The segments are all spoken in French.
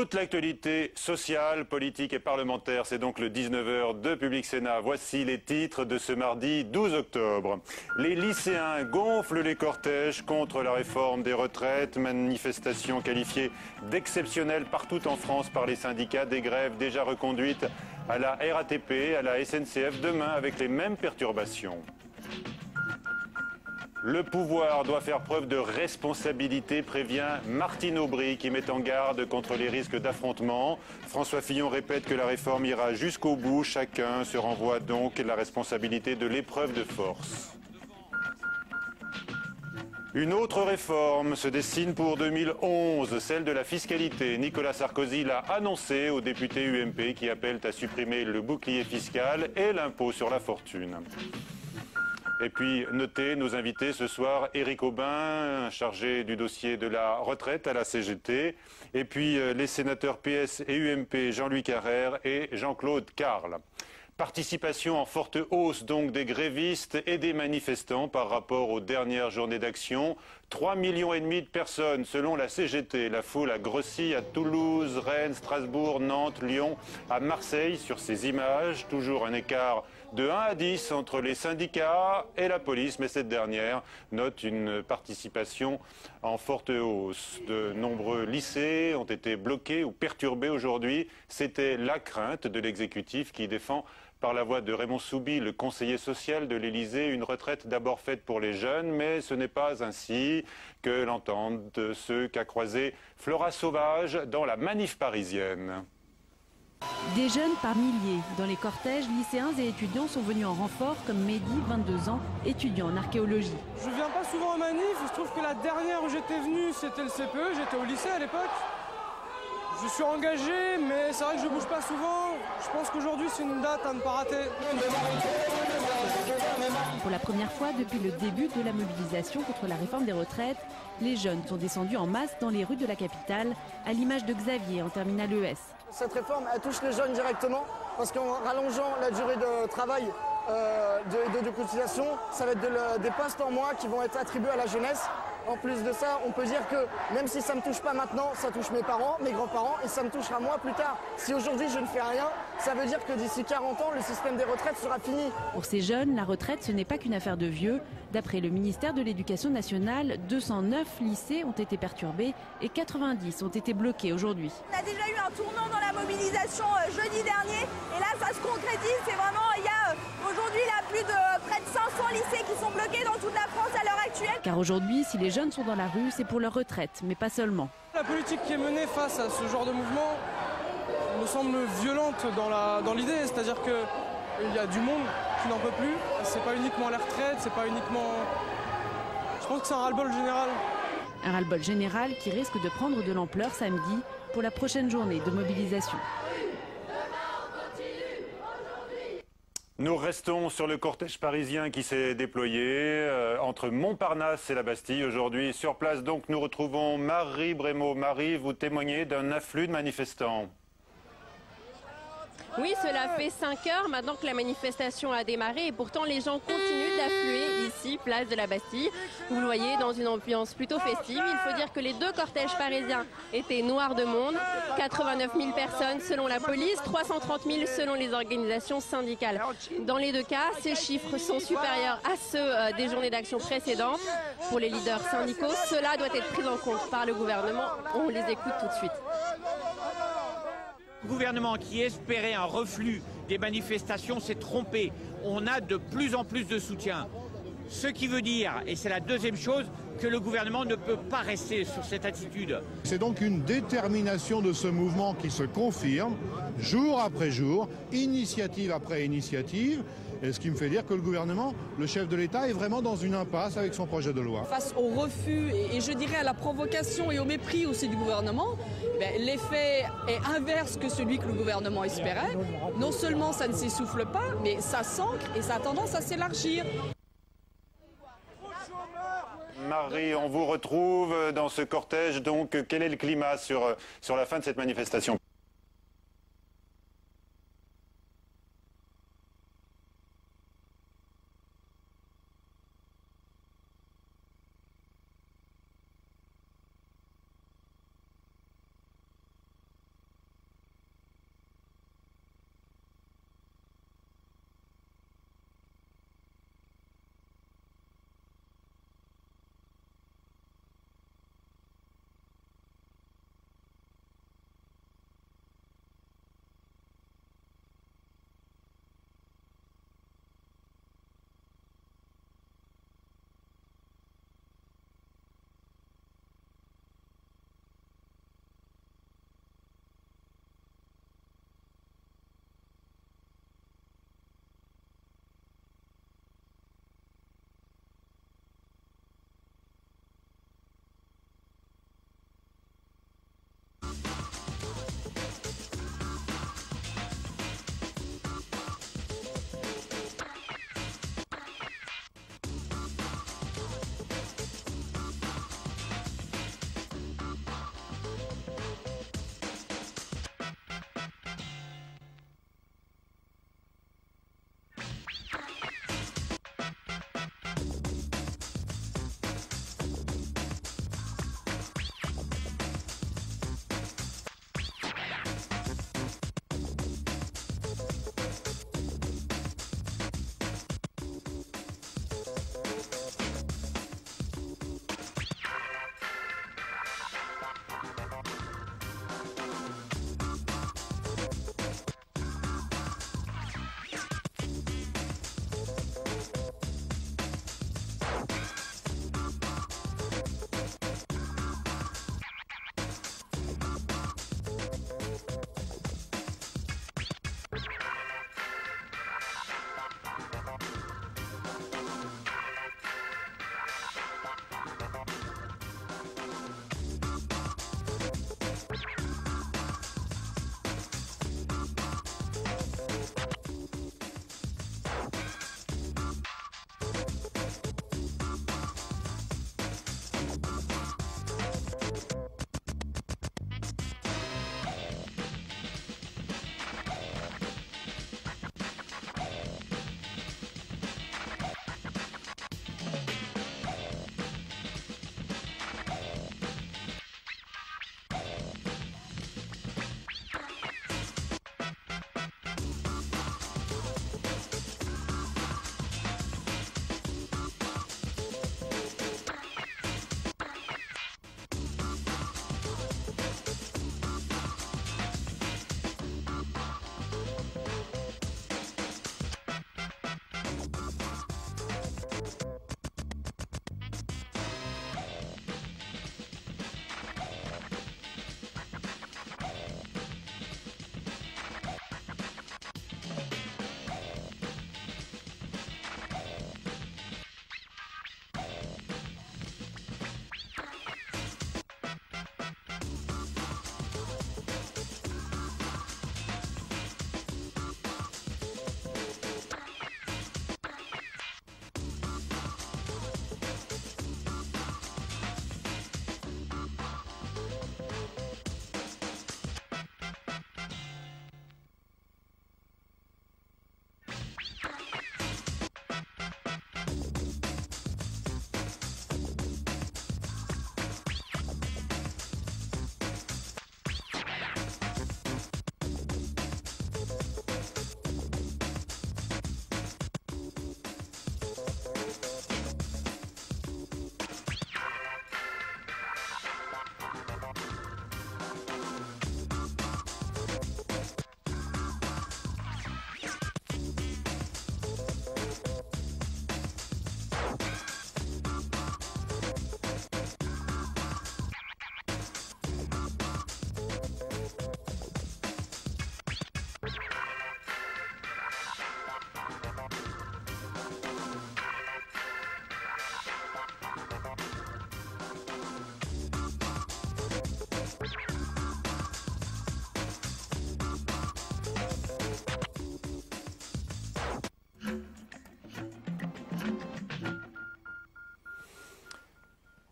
Toute l'actualité sociale, politique et parlementaire, c'est donc le 19h de Public Sénat. Voici les titres de ce mardi 12 octobre. Les lycéens gonflent les cortèges contre la réforme des retraites. Manifestation qualifiée d'exceptionnelle partout en France par les syndicats. Des grèves déjà reconduites à la RATP, à la SNCF demain avec les mêmes perturbations. Le pouvoir doit faire preuve de responsabilité, prévient Martine Aubry qui met en garde contre les risques d'affrontement. François Fillon répète que la réforme ira jusqu'au bout. Chacun se renvoie donc la responsabilité de l'épreuve de force. Une autre réforme se dessine pour 2011, celle de la fiscalité. Nicolas Sarkozy l'a annoncé aux députés UMP qui appellent à supprimer le bouclier fiscal et l'impôt sur la fortune. Et puis, notez nos invités ce soir, Éric Aubin, chargé du dossier de la retraite à la CGT, et puis les sénateurs PS et UMP, Jean-Louis Carrère et Jean-Claude Carle. Participation en forte hausse donc des grévistes et des manifestants par rapport aux dernières journées d'action. 3,5 millions de personnes selon la CGT. La foule a grossi à Toulouse, Rennes, Strasbourg, Nantes, Lyon, à Marseille sur ces images. Toujours un écart de 1 à 10 entre les syndicats et la police, mais cette dernière note une participation en forte hausse. De nombreux lycées ont été bloqués ou perturbés aujourd'hui. C'était la crainte de l'exécutif qui défend par la voix de Raymond Soubi, le conseiller social de l'Élysée, une retraite d'abord faite pour les jeunes, mais ce n'est pas ainsi que l'entendent ceux qu'a croisé Flora Sauvage dans la manif parisienne. Des jeunes par milliers. Dans les cortèges, lycéens et étudiants sont venus en renfort, comme Mehdi, 22 ans, étudiant en archéologie. Je viens pas souvent en manif, il se trouve que la dernière où j'étais venu, c'était le CPE, j'étais au lycée à l'époque. Je suis engagé, mais c'est vrai que je bouge pas souvent. Je pense qu'aujourd'hui, c'est une date à ne pas rater. Pour la première fois depuis le début de la mobilisation contre la réforme des retraites, les jeunes sont descendus en masse dans les rues de la capitale, à l'image de Xavier en terminale ES. Cette réforme, elle touche les jeunes directement, parce qu'en rallongeant la durée de travail de cotisation, ça va être des postes en moins qui vont être attribués à la jeunesse. En plus de ça, on peut dire que même si ça ne me touche pas maintenant, ça touche mes parents, mes grands-parents et ça me touchera moi plus tard. Si aujourd'hui je ne fais rien, ça veut dire que d'ici 40 ans, le système des retraites sera fini. Pour ces jeunes, la retraite, ce n'est pas qu'une affaire de vieux. D'après le ministère de l'Éducation nationale, 209 lycées ont été perturbés et 90 ont été bloqués aujourd'hui. On a déjà eu un tournant dans la mobilisation jeudi dernier et là ça se concrétise. C'est vraiment, il y a aujourd'hui plus de près de 500 lycées qui sont bloqués dans toute la France à l'heure actuelle. Car aujourd'hui, si les jeunes sont dans la rue, c'est pour leur retraite, mais pas seulement. La politique qui est menée face à ce genre de mouvement me semble violente dans l'idée, c'est-à-dire qu'il y a du monde qui n'en peut plus. C'est pas uniquement la retraite, c'est pas uniquement... Je pense que c'est un ras-le-bol général. Un ras-le-bol général qui risque de prendre de l'ampleur samedi pour la prochaine journée de mobilisation. Nous restons sur le cortège parisien qui s'est déployé entre Montparnasse et la Bastille. Aujourd'hui, sur place, donc, nous retrouvons Marie Brémaud. Marie, vous témoignez d'un afflux de manifestants. Oui, cela fait 5 heures maintenant que la manifestation a démarré et pourtant les gens continuent d'affluer ici, place de la Bastille. Vous le voyez, dans une ambiance plutôt festive. Il faut dire que les deux cortèges parisiens étaient noirs de monde. 89 000 personnes selon la police, 330 000 selon les organisations syndicales. Dans les deux cas, ces chiffres sont supérieurs à ceux des journées d'action précédentes. Pour les leaders syndicaux, cela doit être pris en compte par le gouvernement. On les écoute tout de suite. Le gouvernement qui espérait un reflux des manifestations s'est trompé. On a de plus en plus de soutien. Ce qui veut dire, et c'est la deuxième chose, que le gouvernement ne peut pas rester sur cette attitude. C'est donc une détermination de ce mouvement qui se confirme jour après jour, initiative après initiative. Et ce qui me fait dire que le gouvernement, le chef de l'État, est vraiment dans une impasse avec son projet de loi. Face au refus et je dirais à la provocation et au mépris aussi du gouvernement, l'effet est inverse que celui que le gouvernement espérait. Non seulement ça ne s'essouffle pas, mais ça s'ancre et ça a tendance à s'élargir. Marie, on vous retrouve dans ce cortège. Donc, quel est le climat sur la fin de cette manifestation ?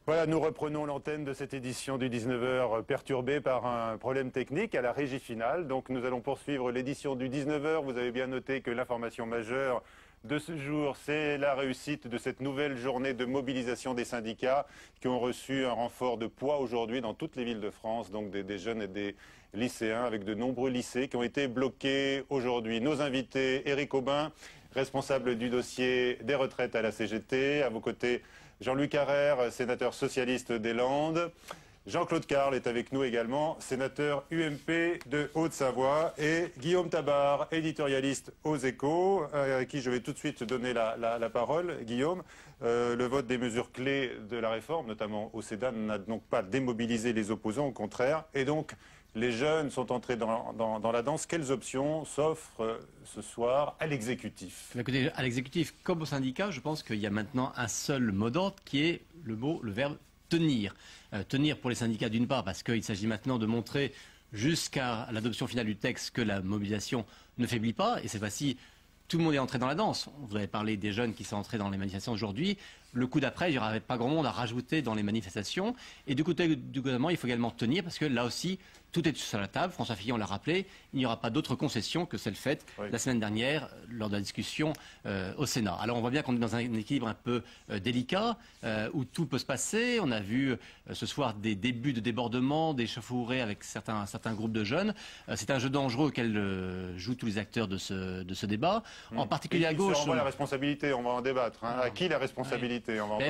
Voilà, nous reprenons l'antenne de cette édition du 19h perturbée par un problème technique à la régie finale. Donc nous allons poursuivre l'édition du 19h. Vous avez bien noté que l'information majeure de ce jour, c'est la réussite de cette nouvelle journée de mobilisation des syndicats qui ont reçu un renfort de poids aujourd'hui dans toutes les villes de France, donc des jeunes et des lycéens avec de nombreux lycées qui ont été bloqués aujourd'hui. Nos invités, Éric Aubin, responsable du dossier des retraites à la CGT, à vos côtés Jean-Luc Carrère, sénateur socialiste des Landes. Jean-Claude Carle est avec nous également, sénateur UMP de Haute-Savoie. Et Guillaume Tabar, éditorialiste aux Échos, à qui je vais tout de suite donner la parole. Guillaume, le vote des mesures clés de la réforme, notamment au Sénat, n'a donc pas démobilisé les opposants, au contraire. Et donc, les jeunes sont entrés dans la danse. Quelles options s'offrent ce soir à l'exécutif? Écoutez, à l'exécutif comme au syndicat, je pense qu'il y a maintenant un seul mot d'ordre qui est le verbe tenir. Tenir pour les syndicats d'une part parce qu'il s'agit maintenant de montrer jusqu'à l'adoption finale du texte que la mobilisation ne faiblit pas. Et cette fois-ci, tout le monde est entré dans la danse. Vous avez parlé des jeunes qui sont entrés dans les manifestations aujourd'hui. Le coup d'après, il n'y aura pas grand monde à rajouter dans les manifestations. Et du côté du gouvernement, il faut également tenir parce que là aussi, tout est sur la table. François Fillon l'a rappelé, il n'y aura pas d'autre concession que celle faite la semaine dernière lors de la discussion au Sénat. Alors on voit bien qu'on est dans un équilibre un peu délicat où tout peut se passer. On a vu ce soir des débuts de débordement, des chauffourées avec certains groupes de jeunes. C'est un jeu dangereux auquel jouent tous les acteurs de ce débat. En particulier à gauche. On voit la responsabilité, on va en débattre. Hein. À qui la responsabilité?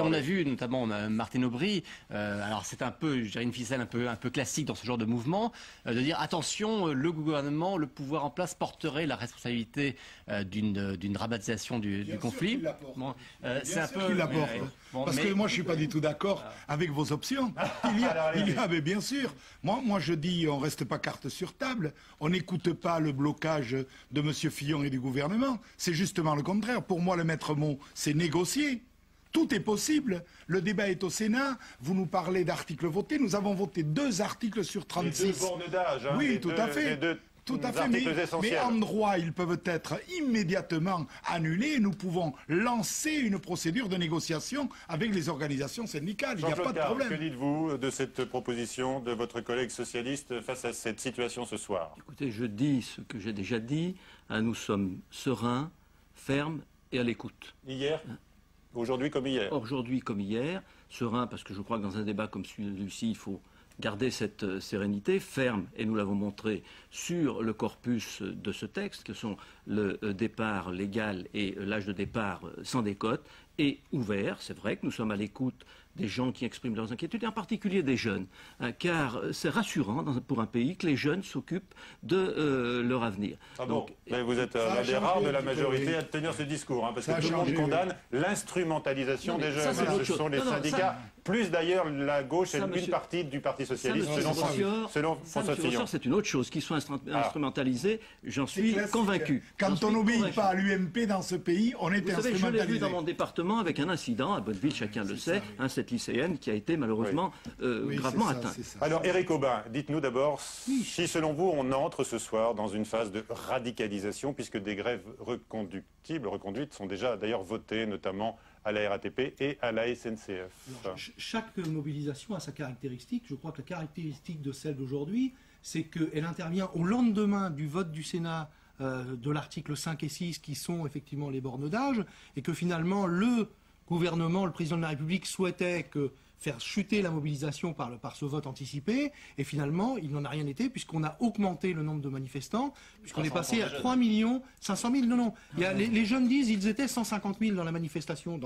On a vu notamment Martine Aubry, alors c'est un peu, je dirais, une ficelle un peu classique dans ce genre de mouvement, de dire attention, le gouvernement, le pouvoir en place porterait la responsabilité d'une dramatisation du conflit. Bon, c'est un peu. Parce que moi je suis pas du tout d'accord avec vos options. Il y a, mais bien sûr. Moi je dis, on reste pas carte sur table. On n'écoute pas le blocage de M. Fillon et du gouvernement. C'est justement le contraire. Pour moi, le maître mot, c'est négocier. Tout est possible. Le débat est au Sénat. Vous nous parlez d'articles votés. Nous avons voté 2 articles sur 36. Les 2 bornes d'âge. Hein, oui, tout à fait. Tout à fait, mais en droit, ils peuvent être immédiatement annulés et nous pouvons lancer une procédure de négociation avec les organisations syndicales. Il n'y a pas de problème. Que dites-vous de cette proposition de votre collègue socialiste face à cette situation ce soir? Écoutez, je dis ce que j'ai déjà dit. Nous sommes sereins, fermes et à l'écoute. Hier? Aujourd'hui comme hier? Aujourd'hui comme hier. Serein parce que je crois que dans un débat comme celui-ci, il faut garder cette sérénité, ferme, et nous l'avons montré sur le corpus de ce texte, que sont le départ légal et l'âge de départ sans décote, et ouvert. C'est vrai que nous sommes à l'écoute des gens qui expriment leurs inquiétudes, et en particulier des jeunes, car c'est rassurant pour un pays que les jeunes s'occupent de leur avenir. Ah bon. Donc, mais vous êtes l'un des rares de la majorité à tenir ce discours, hein, parce que tout le monde condamne l'instrumentalisation des jeunes. Ce sont les syndicats, plus d'ailleurs la gauche et une partie du Parti socialiste, selon François Fillon. C'est une autre chose, qu'ils soient instrumentalisés, j'en suis convaincu. Quand on n'obéit pas à l'UMP dans ce pays, on est instrumentalisé. Je l'ai vu dans mon département avec un incident à Bonneville, chacun le sait, cette lycéenne qui a été malheureusement gravement atteinte. Alors Éric Aubin, dites-nous d'abord si selon vous on entre ce soir dans une phase de radicalisation puisque des grèves reconduites sont déjà d'ailleurs votées notamment à la RATP et à la SNCF. Alors, chaque mobilisation a sa caractéristique. Je crois que la caractéristique de celle d'aujourd'hui, c'est qu'elle intervient au lendemain du vote du Sénat de l'article 5 et 6 qui sont effectivement les bornes d'âge et que finalement le gouvernement, le président de la République souhaitait faire chuter la mobilisation par ce vote anticipé, et finalement, il n'en a rien été, puisqu'on a augmenté le nombre de manifestants, puisqu'on est passé à 3 500 000. Non. Les jeunes disent qu'ils étaient 150 000 dans les manifestations.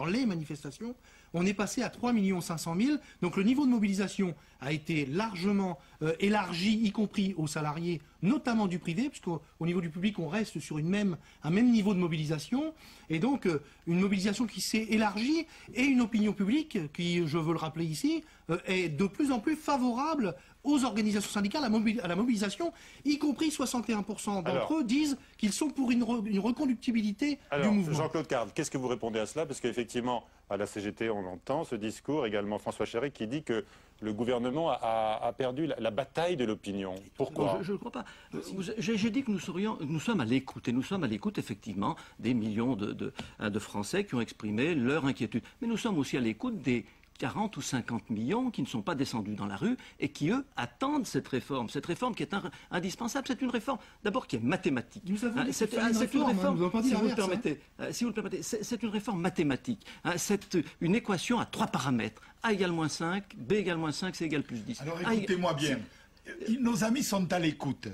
On est passé à 3 500 000. Donc le niveau de mobilisation a été largement élargi, y compris aux salariés, notamment du privé, puisqu'au niveau du public, on reste sur un même niveau de mobilisation. Et donc, une mobilisation qui s'est élargie et une opinion publique qui, je veux le rappeler ici, est de plus en plus favorable aux organisations syndicales, à la mobilisation, y compris 61% d'entre eux disent qu'ils sont pour une reconductibilité du mouvement. Jean-Claude Carle, qu'est-ce que vous répondez à cela? Parce qu'effectivement, à la CGT, on entend ce discours, également François Chéret qui dit que le gouvernement a perdu la bataille de l'opinion. Pourquoi? Je ne crois pas. J'ai dit que nous sommes à l'écoute, et nous sommes à l'écoute effectivement des millions de Français qui ont exprimé leur inquiétude. Mais nous sommes aussi à l'écoute des 40 ou 50 millions qui ne sont pas descendus dans la rue et qui, eux, attendent cette réforme qui est indispensable. C'est une réforme, d'abord, qui est mathématique. C'est une réforme, si vous le permettez, c'est une réforme mathématique. C'est une équation à 3 paramètres. A égale moins 5, B égale moins 5, C égale plus 10. Alors écoutez-moi bien. Nos amis sont à l'écoute.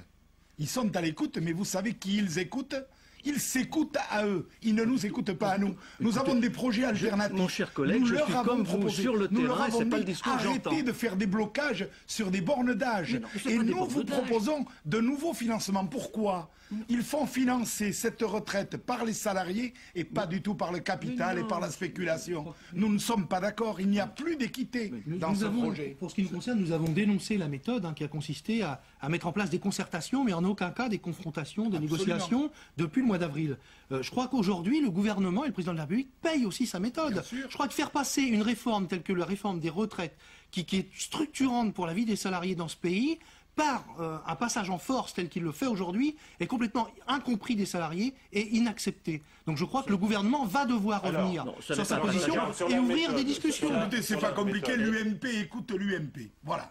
Ils sont à l'écoute, mais vous savez qui ils écoutent ? Ils s'écoutent à eux. Ils ne nous écoutent pas à nous. Nous avons des projets alternatifs. Mon cher collègue, je suis comme vous sur le terrain, c'est pas le discours que j'entends. Arrêtez de faire des blocages sur des bornes d'âge. Et nous vous proposons de nouveaux financements. Pourquoi ? Ils font financer cette retraite par les salariés et pas du tout par le capital et par la spéculation. Nous ne sommes pas d'accord. Il n'y a plus d'équité dans ce projet. Pour ce qui nous concerne, nous avons dénoncé la méthode qui a consisté à mettre en place des concertations, mais en aucun cas des confrontations, des négociations depuis le mois d'avril. Je crois qu'aujourd'hui, le gouvernement et le président de la République payent aussi sa méthode. Je crois que faire passer une réforme telle que la réforme des retraites, qui est structurante pour la vie des salariés dans ce pays, par un passage en force tel qu'il le fait aujourd'hui, est complètement incompris des salariés et inaccepté. Donc je crois que le gouvernement va devoir revenir sur sa position et ouvrir des discussions. Écoutez, c'est pas compliqué, l'UMP écoute l'UMP. Voilà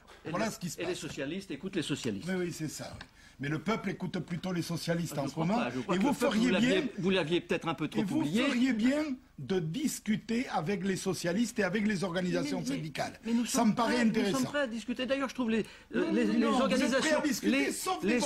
ce qui se passe. Et les socialistes écoutent les socialistes. Oui, c'est ça. Oui. Mais le peuple écoute plutôt les socialistes en ce moment. Et vous feriez bien... Vous l'aviez peut-être un peu trop oublié. Vous feriez bien de discuter avec les socialistes et avec les organisations syndicales. Ça me paraît intéressant. Nous sommes prêts à discuter. D'ailleurs, je trouve les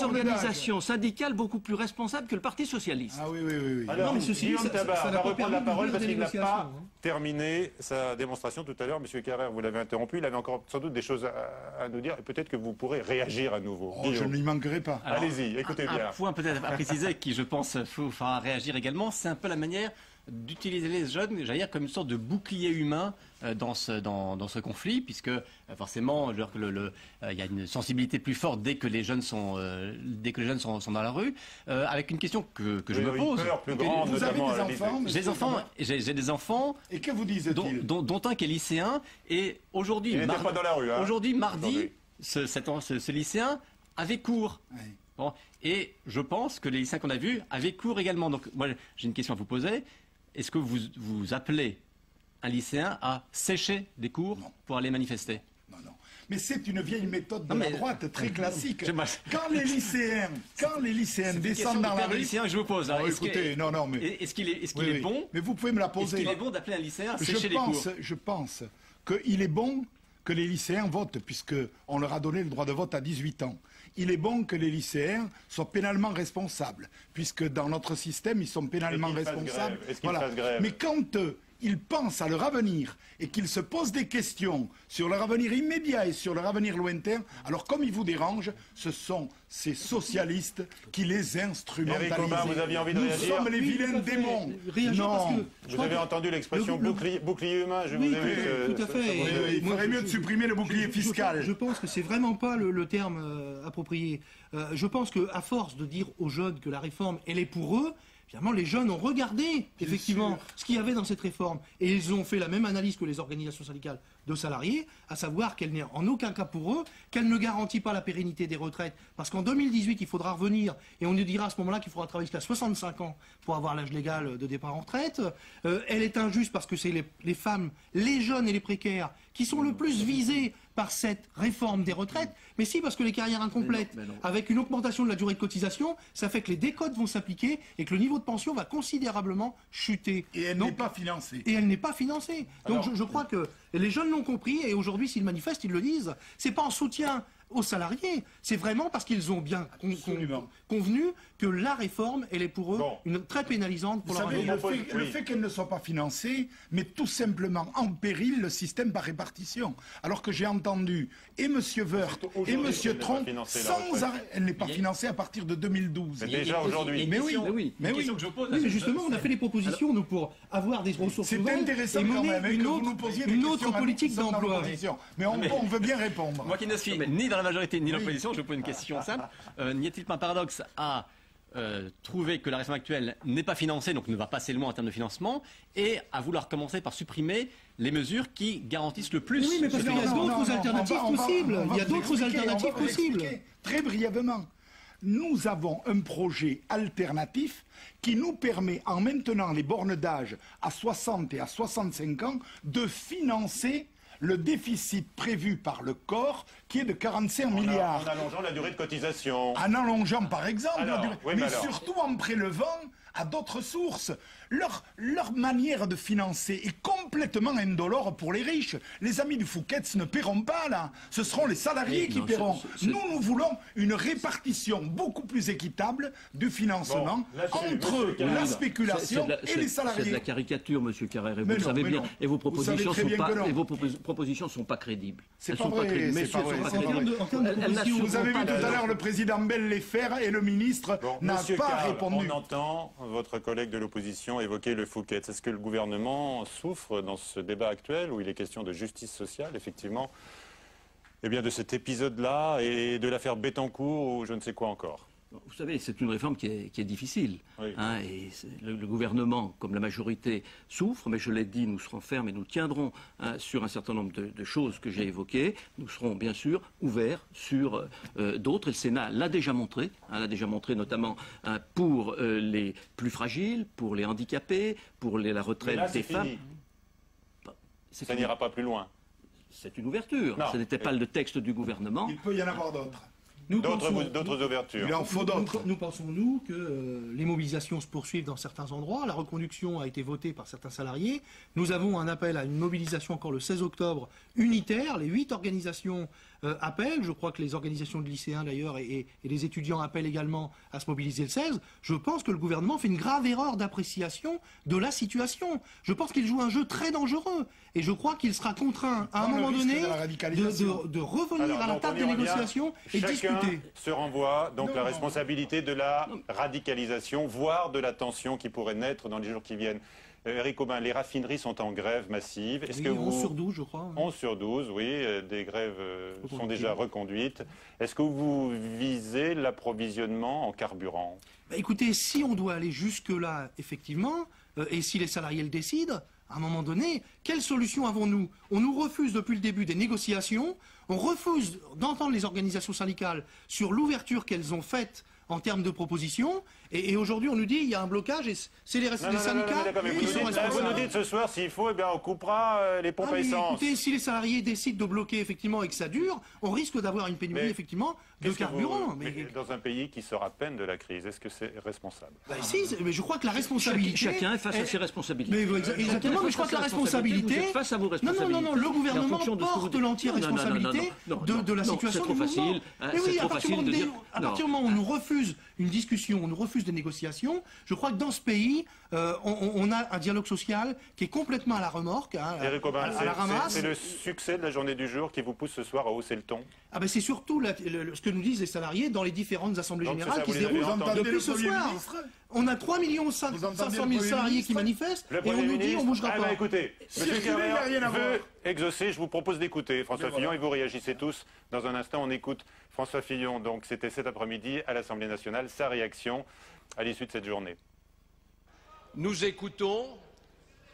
organisations syndicales beaucoup plus responsables que le Parti socialiste. Ah oui. Alors, Guillaume Tabar va reprendre la parole parce qu'il n'a pas terminé sa démonstration tout à l'heure. Monsieur Carrère, vous l'avez interrompu. Il avait encore sans doute des choses à nous dire. Et peut-être que vous pourrez réagir à nouveau. Je n'y manquerai pas. Allez-y, écoutez bien. Un point peut-être à préciser qui, je pense, faut faire réagir également, c'est un peu la manière d'utiliser les jeunes, j'allais dire, comme une sorte de bouclier humain dans ce conflit, puisque forcément, il y a une sensibilité plus forte dès que les jeunes sont dans la rue, avec une question que je me pose. Vous avez des enfants ? J'ai des enfants. Et que vous disent-ils ? Dont un qui est lycéen, et aujourd'hui, pas dans la rue, aujourd'hui, mardi, ce lycéen avait cours. Oui. Bon, et je pense que les lycéens qu'on a vus avaient cours également. Donc, moi, j'ai une question à vous poser. Est-ce que vous appelez un lycéen à sécher des cours pour aller manifester ? Non. Mais c'est une vieille méthode de la droite très classique. Quand les lycéens descendent dans la rue... lycéen que je vous pose. Là. Est-ce qu'il est bon ? Mais vous pouvez me la poser. Est-ce qu'il est bon d'appeler un lycéen à sécher les cours ? Je pense qu'il est bon que les lycéens votent, puisqu'on leur a donné le droit de vote à 18 ans. Il est bon que les lycéens soient pénalement responsables, puisque dans notre système, ils sont pénalement responsables. Mais quand ils pensent à leur avenir et qu'ils se posent des questions sur leur avenir immédiat et sur leur avenir lointain, alors comme ils vous dérangent, ce sont ces socialistes qui les instrumentalisent. Éric Aubin, vous aviez envie de réagir ? Nous sommes les vilains démons. Non. Vous avez entendu l'expression bouclier humain, je vous ai vu. Tout à fait. Il faudrait mieux de supprimer le bouclier fiscal. Je pense que c'est vraiment pas le terme approprié. Je pense qu'à force de dire aux jeunes que la réforme, elle est pour eux, finalement, les jeunes ont regardé, effectivement, ce qu'il y avait dans cette réforme. Et ils ont fait la même analyse que les organisations syndicales de salariés, à savoir qu'elle n'est en aucun cas pour eux, qu'elle ne garantit pas la pérennité des retraites. Parce qu'en 2018, il faudra revenir, et on nous dira à ce moment-là qu'il faudra travailler jusqu'à 65 ans pour avoir l'âge légal de départ en retraite. Elle est injuste parce que c'est les femmes, les jeunes et les précaires qui sont le plus visés par cette réforme des retraites, mais si parce que les carrières incomplètes, avec une augmentation de la durée de cotisation, ça fait que les décotes vont s'appliquer et que le niveau de pension va considérablement chuter. Et elle n'est pas financée. Et elle n'est pas financée. Donc je crois que les jeunes l'ont compris et aujourd'hui s'ils manifestent, ils le disent. C'est pas en soutien aux salariés, c'est vraiment parce qu'ils ont bien convenu que la réforme, elle est pour eux très pénalisante pour leur avenir. Le fait qu'elle ne soit pas financée met tout simplement en péril le système par répartition. Alors que j'ai entendu et M. Wörth et M. Tronc sans arrêt. Elle n'est pas financée à partir de 2012. Mais déjà aujourd'hui. Mais oui. Mais justement, on a fait des propositions nous, pour avoir des ressources c'est intéressant et mener une autre politique d'emploi. Mais on veut bien répondre. Moi qui ne suis ni dans la majorité ni l'opposition, je vous pose une question simple. N'y a-t-il pas un paradoxe à trouver que la réforme actuelle n'est pas financée, donc ne va pas assez loin en termes de financement, et à vouloir commencer par supprimer les mesures qui garantissent le plus. Oui, mais parce qu'il y a d'autres alternatives possibles. Il y a d'autres alternatives possibles. Très brièvement, nous avons un projet alternatif qui nous permet, en maintenant les bornes d'âge à 60 et à 65 ans, de financer le déficit prévu par le corps qui est de 45 milliards. En allongeant la durée de cotisation. En allongeant par exemple la durée, oui, mais surtout en prélevant à d'autres sources. Leur manière de financer est complètement indolore pour les riches. Les amis du Fouquet's ne paieront pas, là. Ce seront les salariés qui paieront. Nous voulons une répartition beaucoup plus équitable du financement entre la spéculation et les salariés. C'est de la caricature, Monsieur Carrère, et vous le savez bien. Et vos propositions ne sont pas crédibles. C'est pas vrai. Vous avez vu tout à l'heure le président Bell les faire et le ministre n'a pas répondu. On entend votre collègue de l'opposition évoquer le Fouquet's. Est-ce que le gouvernement souffre dans ce débat actuel où il est question de justice sociale, effectivement, eh bien de cet épisode-là et de l'affaire Bettencourt ou je ne sais quoi encore? Vous savez, c'est une réforme qui est difficile. Oui. Et le gouvernement, comme la majorité, souffre, mais je l'ai dit, nous serons fermes et nous tiendrons sur un certain nombre de choses que j'ai évoquées. Nous serons bien sûr ouverts sur d'autres. Et le Sénat l'a déjà montré, notamment pour les plus fragiles, pour les handicapés, pour la retraite des femmes. Ça n'ira pas plus loin. C'est une ouverture. Ce n'était pas le texte du gouvernement. Il peut y en avoir d'autres. D'autres ouvertures. Il en faut d'autres. Nous pensons, que les mobilisations se poursuivent dans certains endroits. La reconduction a été votée par certains salariés. Nous avons un appel à une mobilisation encore le 16 octobre unitaire. Les 8 organisations appellent. Je crois que les organisations de lycéens, d'ailleurs, et les étudiants appellent également à se mobiliser le 16. Je pense que le gouvernement fait une grave erreur d'appréciation de la situation. Je pense qu'il joue un jeu très dangereux. Et je crois qu'il sera contraint, à un moment donné, de revenir à la table des négociations et discuter. Se renvoie donc la responsabilité de la radicalisation, voire de la tension qui pourrait naître dans les jours qui viennent. Éric Aubin, les raffineries sont en grève massive. Est-ce que 11 sur 12, je crois. 11 sur 12, oui. Des grèves sont déjà reconduites. Est-ce que vous visez l'approvisionnement en carburant? Écoutez, si on doit aller jusque-là, effectivement, et si les salariés le décident, à un moment donné, quelle solution avons-nous? On nous refuse depuis le début des négociations, on refuse d'entendre les organisations syndicales sur l'ouverture qu'elles ont faite en termes de propositions, et aujourd'hui on nous dit il y a un blocage et c'est les syndicats qui sont responsables. Vous nous dites ce soir s'il faut, eh bien, on coupera les pompes à essence. Écoutez, si les salariés décident de bloquer effectivement et que ça dure, on risque d'avoir une pénurie effectivement de carburant. Mais dans un pays qui sort à peine de la crise, est-ce que c'est responsable? Si, mais je crois que la responsabilité... Chacun est face à ses responsabilités. Exactement, mais je crois que la responsabilité... Vous êtes face à vos responsabilités. Non, le gouvernement porte l'entière responsabilité de la situation du mouvement. Mais oui, à partir du moment où on nous refuse une discussion, on nous refuse des négociations, je crois que dans ce pays, on a un dialogue social qui est complètement à la remorque, à la ramasse. C'est le succès de la journée du jour qui vous pousse ce soir à hausser le ton? C'est surtout ce que nous disent les salariés dans les différentes assemblées générales qui se déroulent depuis ce soir. On a 3 500 000 salariés qui manifestent et on nous dit on ne bougera pas. Écoutez, M. Carrère veut exaucer, je vous propose d'écouter François Fillon et vous réagissez tous. Dans un instant, on écoute François Fillon. Donc c'était cet après-midi à l'Assemblée nationale, sa réaction à l'issue de cette journée. Nous écoutons,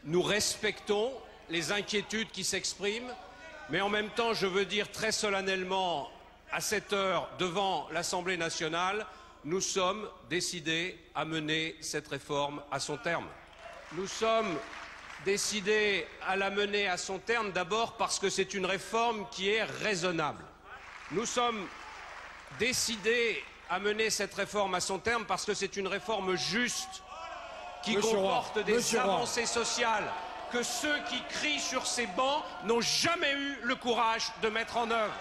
nous respectons les inquiétudes qui s'expriment, mais en même temps, je veux dire très solennellement, à cette heure, devant l'Assemblée nationale, nous sommes décidés à mener cette réforme à son terme. Nous sommes décidés à la mener à son terme d'abord parce que c'est une réforme qui est raisonnable. Nous sommes décidés à mener cette réforme à son terme parce que c'est une réforme juste qui comporte des avancées sociales que ceux qui crient sur ces bancs n'ont jamais eu le courage de mettre en œuvre.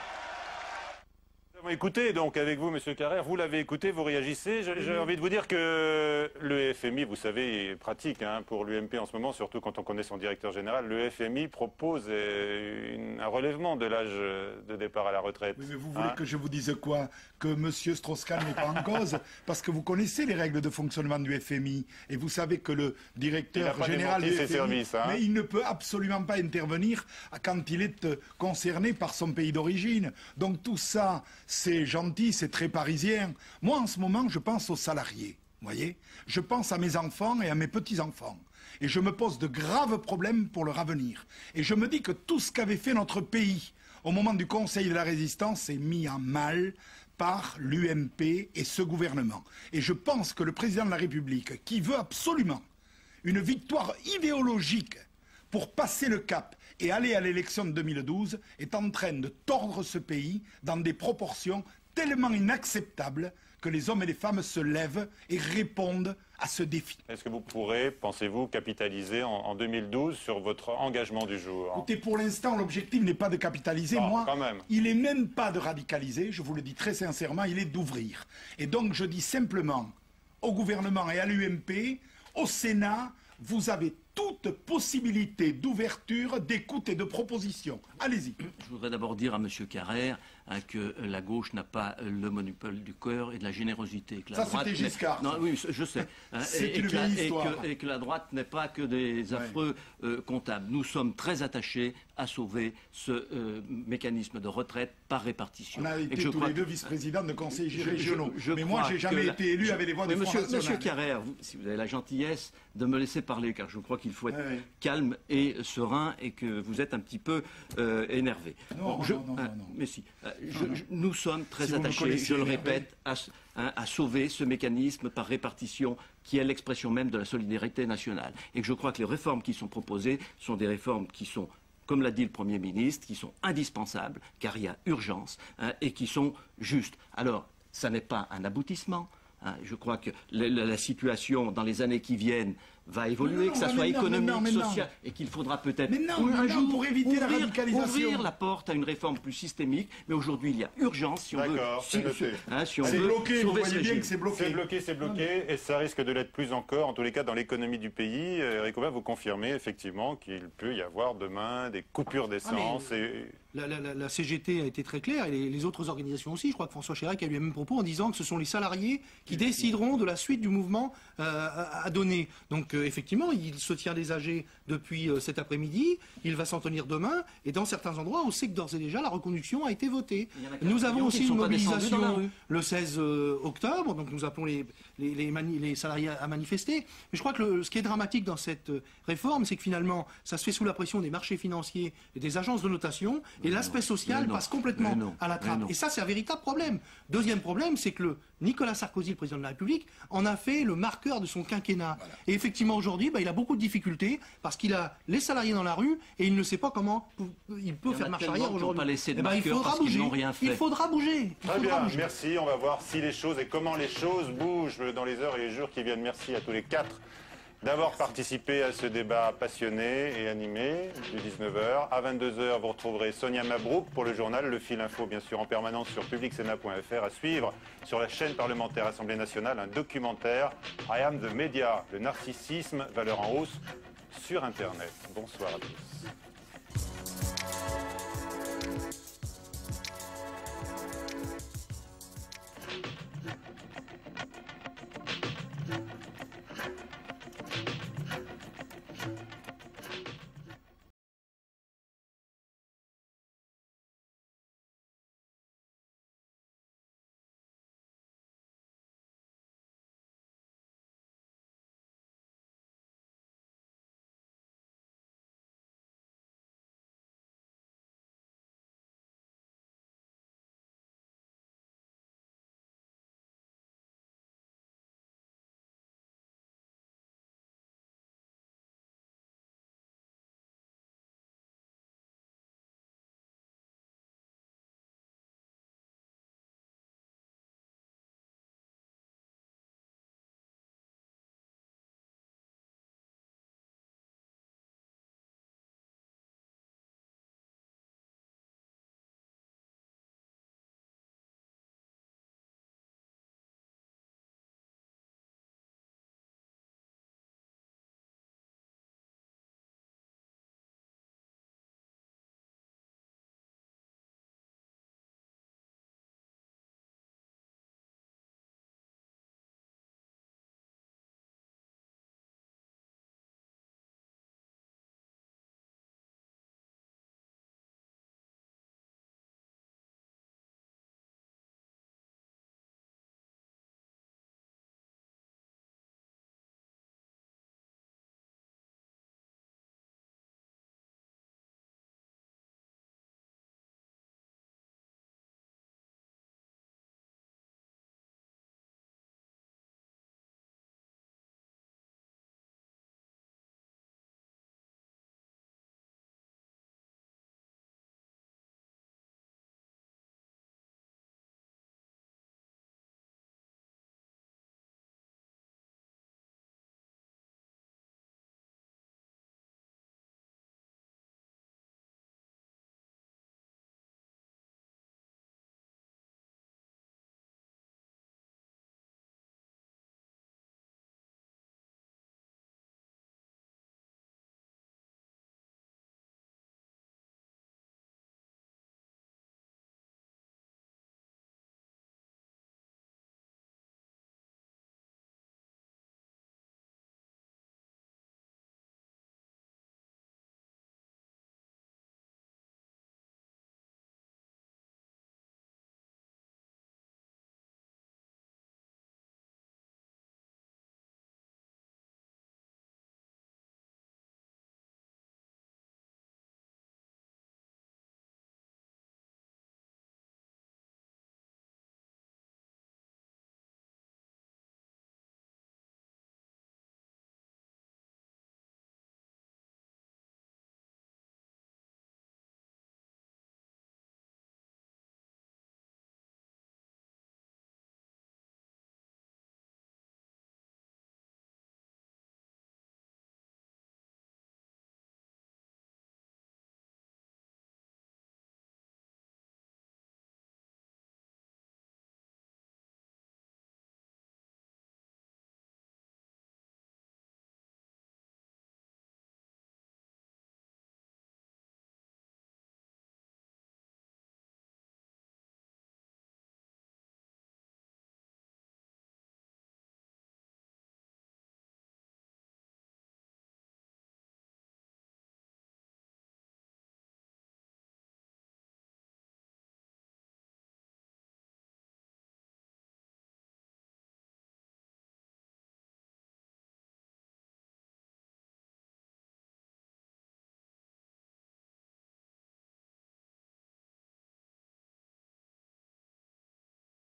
Nous avons écouté donc avec vous, M. Carrère, vous l'avez écouté, vous réagissez. J'ai envie de vous dire que le FMI, vous savez, est pratique pour l'UMP en ce moment, surtout quand on connaît son directeur général. Le FMI propose un relèvement de l'âge de départ à la retraite. Oui, mais vous voulez que je vous dise quoi? Que M. Strauss-Kahn n'est pas en cause? Parce que vous connaissez les règles de fonctionnement du FMI. Et vous savez que le directeur général du FMI, mais il ne peut absolument pas intervenir quand il est concerné par son pays d'origine. Donc tout ça, c'est gentil, c'est très parisien. Moi, en ce moment, je pense aux salariés. Vous voyez? Je pense à mes enfants et à mes petits-enfants. Et je me pose de graves problèmes pour leur avenir. Et je me dis que tout ce qu'avait fait notre pays au moment du Conseil de la Résistance est mis en mal par l'UMP et ce gouvernement. Et je pense que le président de la République, qui veut absolument une victoire idéologique pour passer le cap et aller à l'élection de 2012 est en train de tordre ce pays dans des proportions tellement inacceptables que les hommes et les femmes se lèvent et répondent à ce défi. Est-ce que vous pourrez, pensez-vous, capitaliser en 2012 sur votre engagement du jour? Écoutez, pour l'instant, l'objectif n'est pas de capitaliser. Non, moi, quand même. il n'est même pas de radicaliser, je vous le dis très sincèrement, il est d'ouvrir. Et donc, je dis simplement au gouvernement et à l'UMP, au Sénat, vous avez toute possibilité d'ouverture, d'écoute et de proposition. Allez-y. Je voudrais d'abord dire à M. Carrère que la gauche n'a pas le monopole du cœur et de la générosité. Que la ça, c'était Giscard. Non, oui, je sais. C'est une vieille histoire. Et que la droite n'est pas que des affreux comptables. Nous sommes très attachés à sauver ce mécanisme de retraite par répartition. On a été tous les deux vice-présidents de conseils régionaux. Mais moi, je n'ai jamais été élu avec les voix du Front National. Monsieur Carrère, si vous avez la gentillesse de me laisser parler, car je crois qu'il faut être calme et serein et que vous êtes un petit peu énervé. Non, non. Mais si. Nous sommes très attachés, je le répète, à sauver ce mécanisme par répartition qui est l'expression même de la solidarité nationale. Et que je crois que les réformes qui sont proposées sont des réformes qui sont, comme l'a dit le Premier ministre, qui sont indispensables, car il y a urgence, et qui sont justes. Alors, ça n'est pas un aboutissement. Je crois que la situation dans les années qui viennent va évoluer, que ça soit économique, social, et qu'il faudra peut-être un jour pour éviter la radicalisation, ouvrir la porte à une réforme plus systémique. Mais aujourd'hui, il y a urgence si on veut. C'est bloqué, vous voyez bien que c'est bloqué. C'est bloqué, et ça risque de l'être plus encore, en tous les cas dans l'économie du pays. Eric Aubin, vous confirmez effectivement qu'il peut y avoir demain des coupures d'essence. La CGT a été très claire, et les autres organisations aussi. Je crois que François Chirac a eu le même propos en disant que ce sont les salariés qui décideront de la suite du mouvement à donner. Donc effectivement, il se tient des AG depuis cet après-midi, il va s'en tenir demain, et dans certains endroits, on sait que d'ores et déjà, la reconduction a été votée. Nous avons aussi une mobilisation le 16 octobre, donc nous appelons les salariés à manifester. Mais je crois que ce qui est dramatique dans cette réforme, c'est que finalement, ça se fait sous la pression des marchés financiers et des agences de notation, et l'aspect social passe complètement à la trappe. Et ça, c'est un véritable problème. Deuxième problème, c'est que Nicolas Sarkozy, le président de la République, en a fait le marqueur de son quinquennat. Voilà. Et effectivement, aujourd'hui, il a beaucoup de difficultés parce qu'il a les salariés dans la rue et il ne sait pas comment il peut faire marche arrière aujourd'hui. Il faudra bouger. Il faudra bouger. Très bien, merci. On va voir si les choses et comment les choses bougent dans les heures et les jours qui viennent. Merci à tous les quatre d'avoir participé à ce débat passionné et animé du 19h. À 22h, vous retrouverez Sonia Mabrouk pour le journal Le Fil Info, bien sûr en permanence sur publicsénat.fr. À suivre sur la chaîne parlementaire Assemblée nationale, un documentaire I Am the Media, le narcissisme, valeur en hausse sur Internet. Bonsoir à tous.